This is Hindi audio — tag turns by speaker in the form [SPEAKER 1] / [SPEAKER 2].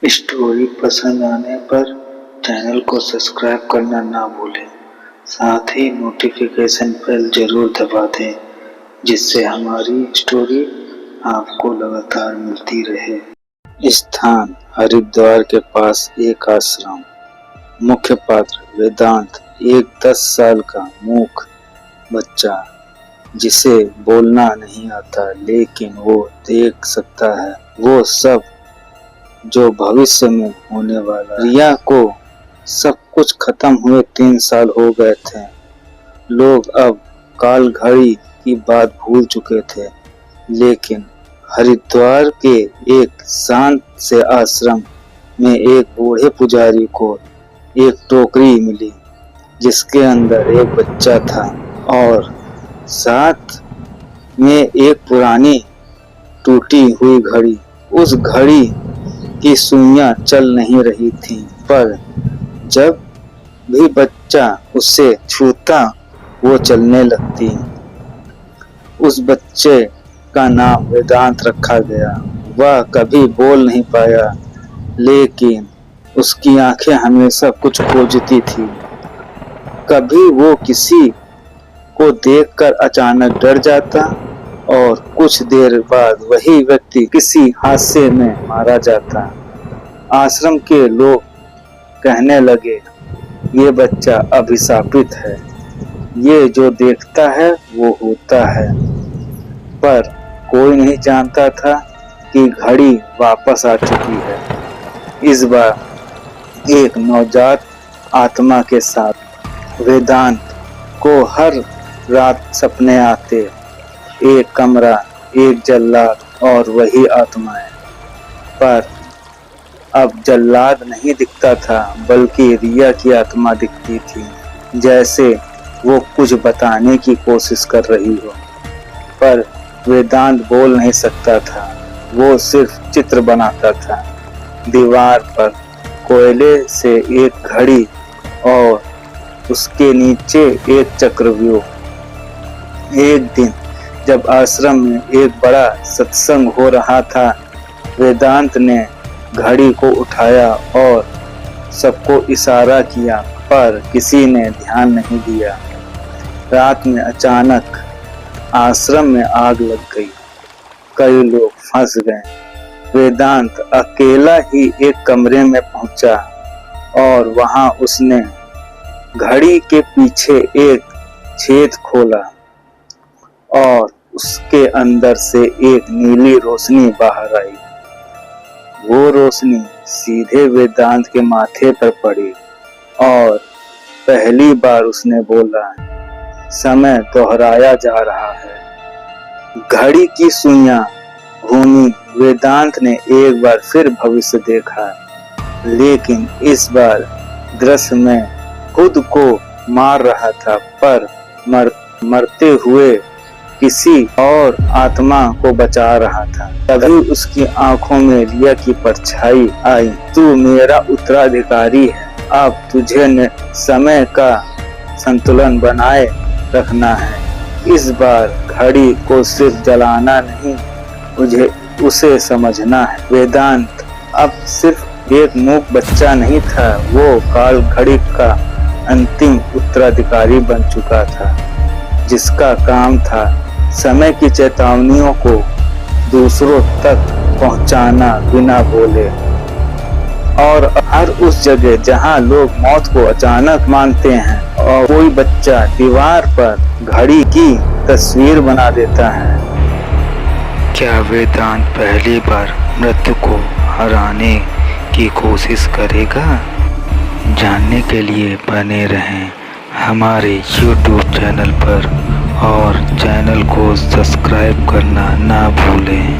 [SPEAKER 1] स्टोरी पसंद आने पर चैनल को सब्सक्राइब करना ना भूलें। साथ ही नोटिफिकेशन बेल जरूर दबा दें, जिससे हमारी स्टोरी आपको लगातार मिलती रहे। स्थान हरिद्वार के पास एक आश्रम। मुख्य पात्र वेदांत, एक 10 साल का मूक बच्चा जिसे बोलना नहीं आता, लेकिन वो देख सकता है वो सब जो भविष्य में होने वाला है। रिया को सब कुछ खत्म हुए 3 साल हो गए थे। लोग अब काल घड़ी की बात भूल चुके थे, लेकिन हरिद्वार के एक शांत से आश्रम में एक बूढ़े पुजारी को एक टोकरी मिली, जिसके अंदर एक बच्चा था और साथ में एक पुरानी टूटी हुई घड़ी। उस घड़ी की सुइयां चल नहीं रही थीं, पर जब भी बच्चा उसे छूता वो चलने लगती। उस बच्चे का नाम वेदांत रखा गया। वह कभी बोल नहीं पाया, लेकिन उसकी आंखें हमेशा कुछ खोजती थी। कभी वो किसी को देखकर अचानक डर जाता और कुछ देर बाद वही व्यक्ति किसी हादसे में मारा जाता। आश्रम के लोग कहने लगे, ये बच्चा अभिशापित है, ये जो देखता है वो होता है। पर कोई नहीं जानता था कि घड़ी वापस आ चुकी है, इस बार एक नवजात आत्मा के साथ। वेदांत को हर रात सपने आते, एक कमरा, एक जल्लाद और वही आत्माएं। पर अब जल्लाद नहीं दिखता था, बल्कि रिया की आत्मा दिखती थी, जैसे वो कुछ बताने की कोशिश कर रही हो। पर वेदांत बोल नहीं सकता था, वो सिर्फ चित्र बनाता था। दीवार पर कोयले से एक घड़ी और उसके नीचे एक चक्रव्यूह। एक दिन जब आश्रम में एक बड़ा सत्संग हो रहा था, वेदांत ने घड़ी को उठाया और सबको इशारा किया, पर किसी ने ध्यान नहीं दिया। रात में अचानक आश्रम में आग लग गई, कई लोग फंस गए। वेदांत अकेला ही एक कमरे में पहुंचा और वहां उसने घड़ी के पीछे एक छेद खोला और उसके अंदर से एक नीली रोशनी बाहर आई। वो रोशनी सीधे वेदांत के माथे पर पड़ी और पहली बार उसने बोला, समय दोहराया जा रहा है। घड़ी की सुइयां घूमी। वेदांत ने एक बार फिर भविष्य देखा, लेकिन इस बार दृश्य में खुद को मार रहा था, पर मरते हुए किसी और आत्मा को बचा रहा था। तभी उसकी आंखों में रिया की परछाई आई। तू मेरा उत्तराधिकारी है, अब तुझे समय का संतुलन बनाए रखना है। इस बार घड़ी को सिर्फ जलाना नहीं, उसे समझना है। वेदांत अब सिर्फ एक मूक बच्चा नहीं था, वो काल घड़ी का अंतिम उत्तराधिकारी बन चुका था, जिसका काम था समय की चेतावनियों को दूसरों तक पहुंचाना बिना बोले। और हर उस जगह जहां लोग मौत को अचानक मानते हैं और कोई बच्चा दीवार पर घड़ी की तस्वीर बना देता है।
[SPEAKER 2] क्या वेदांत पहली बार मृत्यु को हराने की कोशिश करेगा? जानने के लिए बने रहें हमारे YouTube चैनल पर और चैनल को सब्सक्राइब करना ना भूलें।